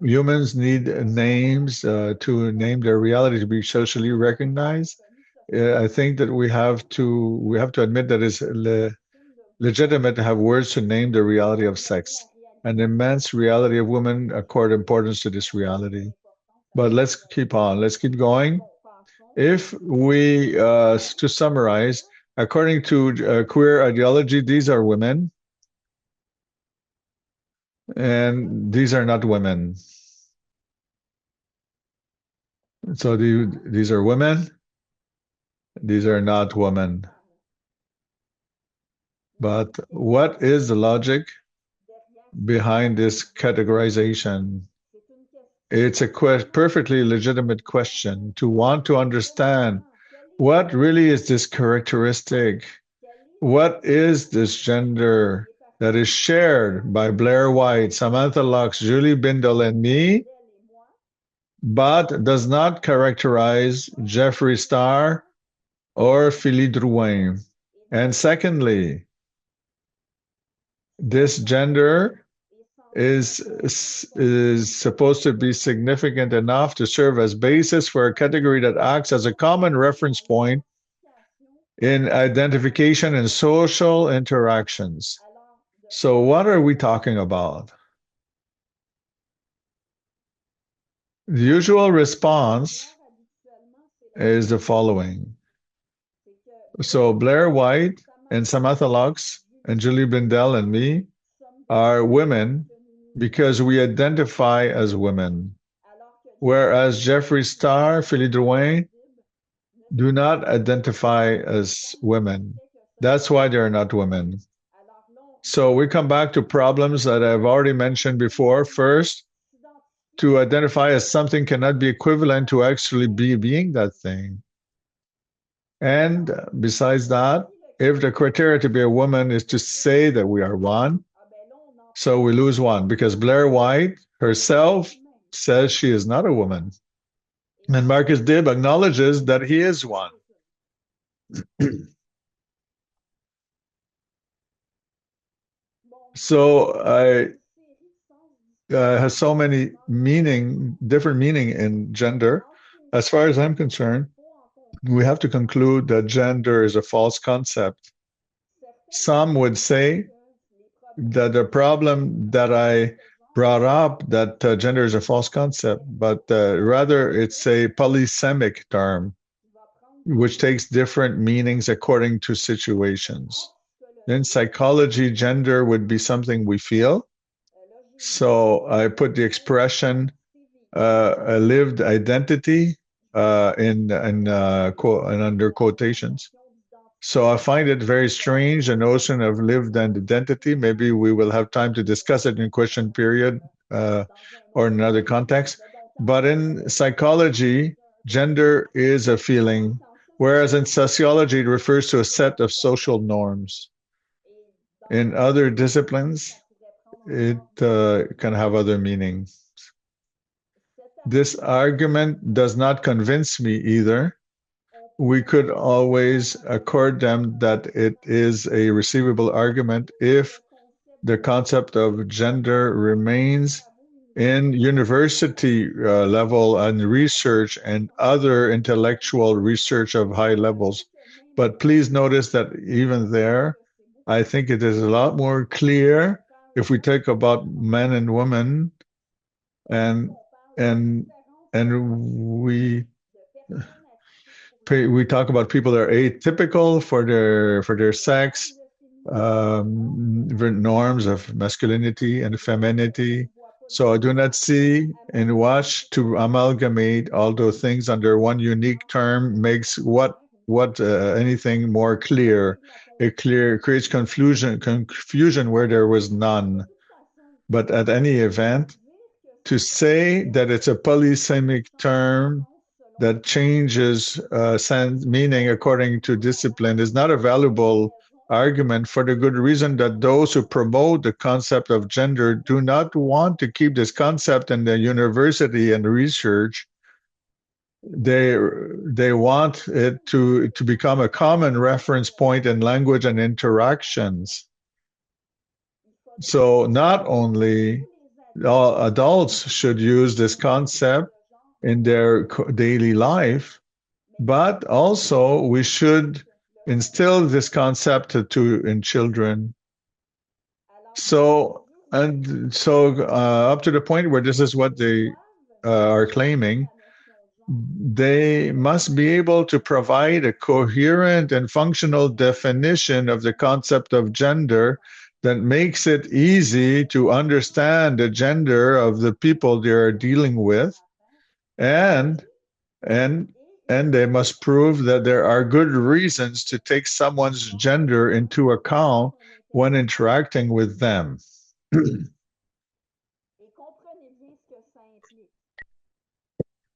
humans need names to name their reality to be socially recognized, I think that we have to admit that it's legitimate to have words to name the reality of sex. An immense reality of women accord importance to this reality. But let's keep on. Let's keep going. If we, to summarize, according to queer ideology, these are women, and these are not women. So these are women, these are not women. But what is the logic behind this categorization? It's a perfectly legitimate question to want to understand what really is this characteristic. What is this gender that is shared by Blair White, Samantha Lux, Julie Bindel, and me, but does not characterize Jeffree Star or Philippe Drouin? And secondly, this gender is supposed to be significant enough to serve as basis for a category that acts as a common reference point in identification and social interactions. So what are we talking about? The usual response is the following. So Blair White and Samantha Lux and Julie Bindel and me are women because we identify as women, whereas Jeffree Star, Philippe Drouin do not identify as women. That's why they're not women. So we come back to problems that I've already mentioned before. First, to identify as something cannot be equivalent to actually being that thing. And besides that, if the criteria to be a woman is to say that we are one, so we lose one because Blair White herself says she is not a woman. And Marcus Dibb acknowledges that he is one. So I has so many different meaning in gender. As far as I'm concerned, we have to conclude that gender is a false concept. Some would say that the problem that I brought up, that gender is a false concept, but rather it's a polysemic term, which takes different meanings according to situations. In psychology, gender would be something we feel. So I put the expression a lived identity in under quotations. So I find it very strange, the notion of lived identity. Maybe we will have time to discuss it in question period or in another context. But in psychology, gender is a feeling, whereas in sociology, it refers to a set of social norms. In other disciplines, it can have other meanings. This argument does not convince me either. We could always accord them that it is a receivable argument if the concept of gender remains in university level and research and other intellectual research of high levels. But please notice that even there, I think it is a lot more clear if we talk about men and women and and we we talk about people that are atypical for their sex, different norms of masculinity and femininity. So I do not see and watch to amalgamate all those things under one unique term makes what anything more clear. It clear creates confusion where there was none. But at any event, to say that it's a polysemic term that changes sense, meaning according to discipline is not a valuable argument for the good reason that those who promote the concept of gender do not want to keep this concept in the university and research. They they want it to become a common reference point in language and interactions. So not only all adults should use this concept in their daily life, but also we should instill this concept in children. So up to the point where this is what they are claiming, they must be able to provide a coherent and functional definition of the concept of gender that makes it easy to understand the gender of the people they are dealing with, and and and they must prove that there are good reasons to take someone's gender into account when interacting with them.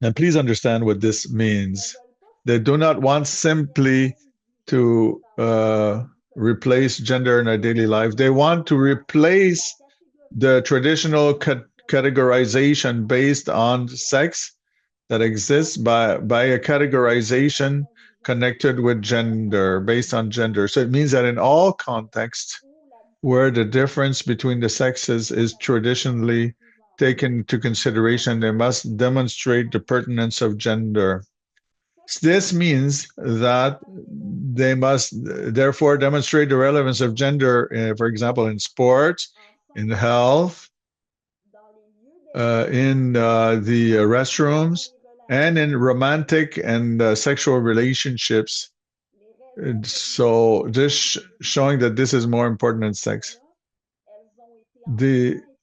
And please understand what this means. They do not want simply to replace gender in our daily life. They want to replace the traditional categorization based on sex that exists by a categorization connected with gender, based on gender. So it means that in all contexts where the difference between the sexes is traditionally taken into consideration, they must demonstrate the pertinence of gender. This means that they must therefore demonstrate the relevance of gender, for example, in sports, in health, in the restrooms, and in romantic and sexual relationships. So this showing that this is more important than sex.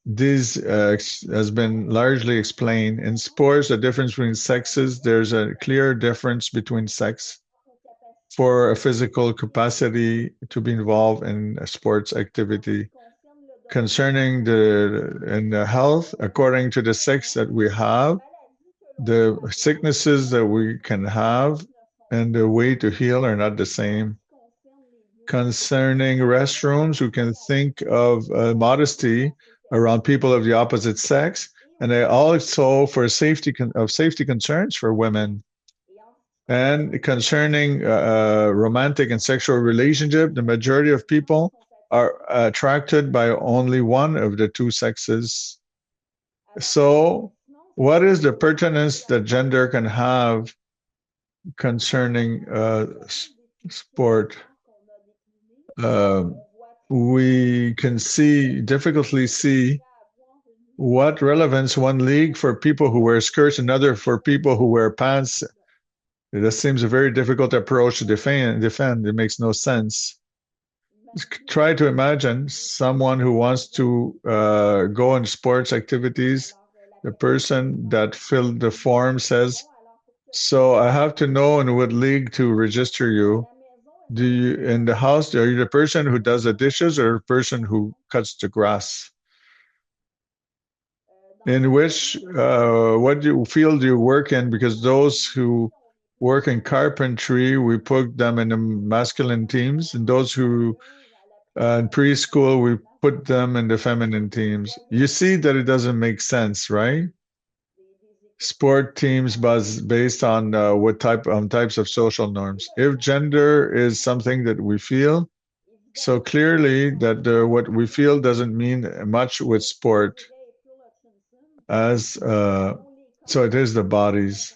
This has been largely explained. In sports, the difference between sexes, there's a clear difference between sex for a physical capacity to be involved in a sports activity. Concerning the health, according to the sex that we have, the sicknesses that we can have and the way to heal are not the same. Concerning restrooms, we can think of modesty around people of the opposite sex, and also for safety concerns for women. And concerning romantic and sexual relationship, the majority of people are attracted by only one of the two sexes. So, what is the pertinence that gender can have concerning sport? Uh, we can difficultly see what relevance one league for people who wear skirts, another for people who wear pants. That seems a very difficult approach to defend. It makes no sense. Try to imagine someone who wants to go on sports activities. The person that filled the form says, "So I have to know in what league to register you. Do you in the house? Are you the person who does the dishes or the person who cuts the grass? In which field do you work in? Because those who work in carpentry, we put them in the masculine teams, and those who in preschool, we put them in the feminine teams. You see that it doesn't make sense, right? Sport teams based on what types of social norms. If gender is something that we feel, so clearly that what we feel doesn't mean much with sport. as so it is the bodies,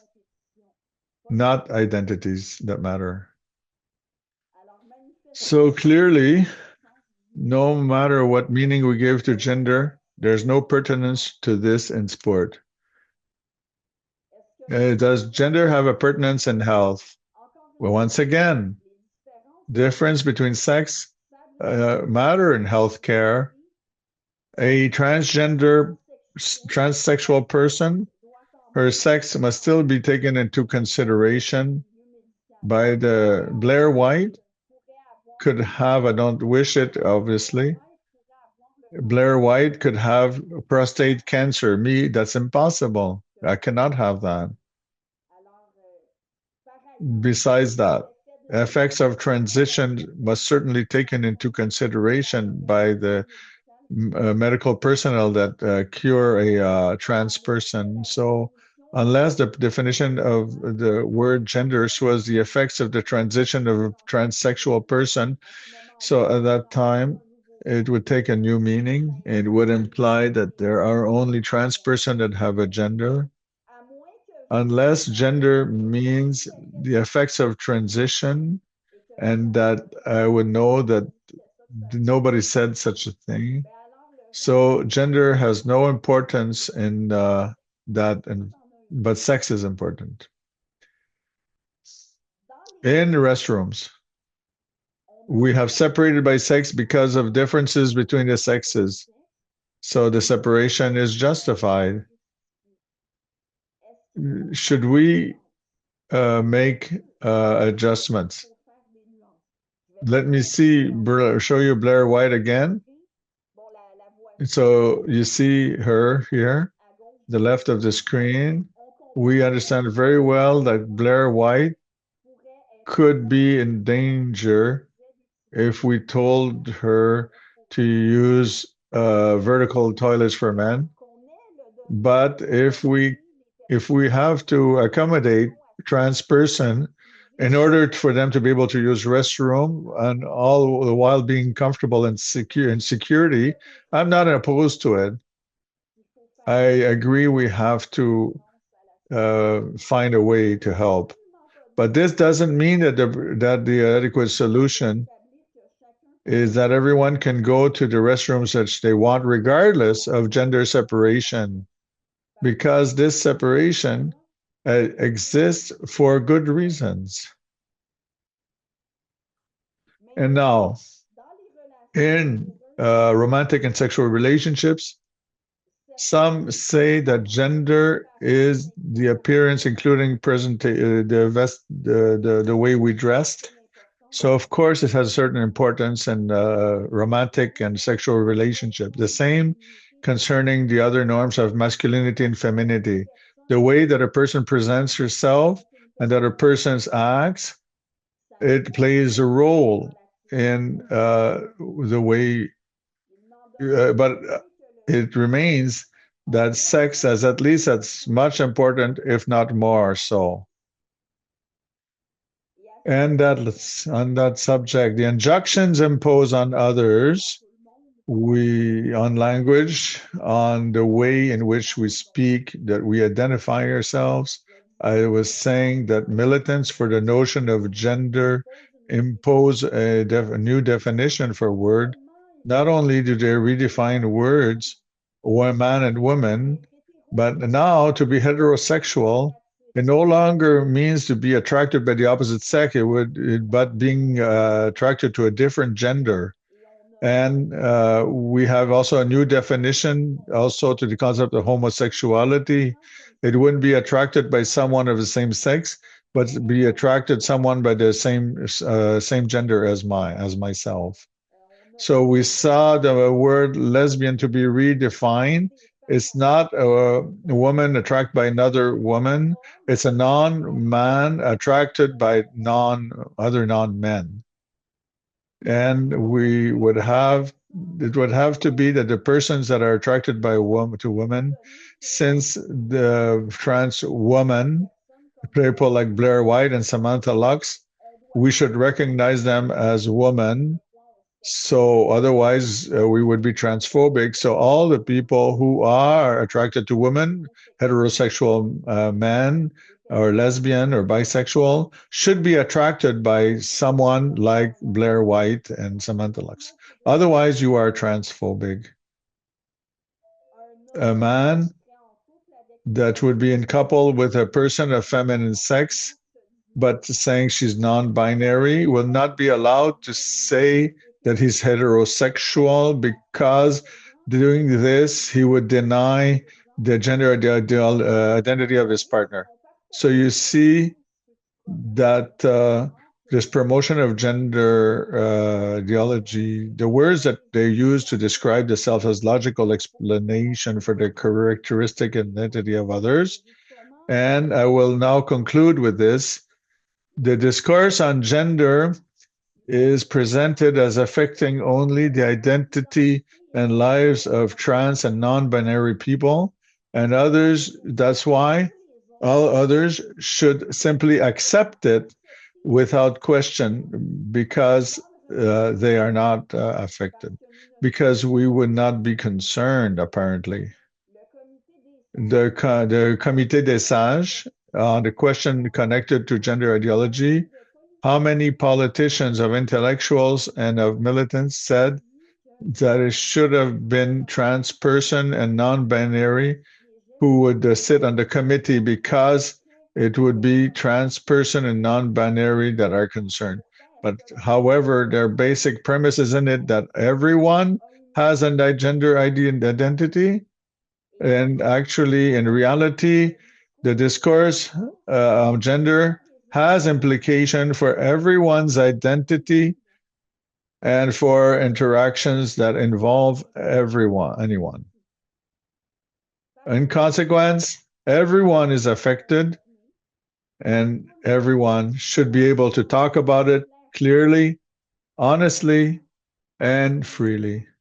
not identities that matter. So clearly, no matter what meaning we give to gender, there's no pertinence to this in sport. Does gender have a pertinence in health? Well, once again, difference between sex matter in healthcare. A transgender, transsexual person, her sex must still be taken into consideration by the Blair White could have, I don't wish it, obviously. Blair White could have prostate cancer. Me, that's impossible. I cannot have that. Besides that, effects of transition must certainly taken into consideration by the medical personnel that cure a trans person. So, unless the definition of the word gender was the effects of the transition of a transsexual person, so at that time, it would take a new meaning. It would imply that there are only trans persons that have a gender, unless gender means the effects of transition, and that I would know that nobody said such a thing. So gender has no importance in that, and but sex is important. In restrooms, we have separated by sex because of differences between the sexes. So the separation is justified. Should we make adjustments? Let me show you Blair White again. So you see her here, the left of the screen. We understand very well that Blair White could be in danger if we told her to use vertical toilets for men. But if we have to accommodate trans person in order for them to be able to use restroom and all the while being comfortable and secure in security, I'm not opposed to it. I agree we have to find a way to help. But this doesn't mean that the adequate solution is that everyone can go to the restrooms that they want, regardless of gender separation, because this separation exists for good reasons. And now, in romantic and sexual relationships, some say that gender is the appearance, including the way we dressed. So of course it has a certain importance in romantic and sexual relationship. The same concerning the other norms of masculinity and femininity. The way that a person presents herself and that a person acts, it plays a role in the way, but it remains that sex is at least as much important, if not more so. And that on that subject, the injunctions imposed on others, we on language, on the way in which we speak, that we identify ourselves. I was saying that militants for the notion of gender impose a new definition for word. Not only do they redefine words, man and woman, but now to be heterosexual, it no longer means to be attracted by the opposite sex. But being attracted to a different gender. And we have also a new definition also to the concept of homosexuality. It wouldn't be attracted by someone of the same sex, but be attracted someone by the same gender as myself. So we saw the word lesbian to be redefined. It's not a woman attracted by another woman. It's a non-man attracted by other non-men. And it would have to be that the persons that are attracted by to women, since the trans woman, people like Blair White and Samantha Lux, we should recognize them as women So otherwise, we would be transphobic. So all the people who are attracted to women, heterosexual men, or lesbian or bisexual, should be attracted by someone like Blair White and Samantha Lux. Otherwise, you are transphobic. A man that would be in couple with a person of feminine sex but saying she's non-binary will not be allowed to say that he's heterosexual, because doing this he would deny the gender identity of his partner. So you see that this promotion of gender ideology, the words that they use to describe the self as logical explanation for the characteristic and identity of others. And I will now conclude with this. The discourse on gender is presented as affecting only the identity and lives of trans and non-binary people, and others, that's why all others should simply accept it without question, because they are not affected, because we would not be concerned, apparently. The Comité des Sages, on the question connected to gender ideology, how many politicians, of intellectuals, and of militants said that it should have been trans person and non-binary who would sit on the committee, because it would be trans person and non-binary that are concerned. But however, their basic premise is in it that everyone has a gender identity, and actually, in reality, the discourse of gender has implication for everyone's identity and for interactions that involve anyone. In consequence, everyone is affected, and everyone should be able to talk about it clearly, honestly, and freely.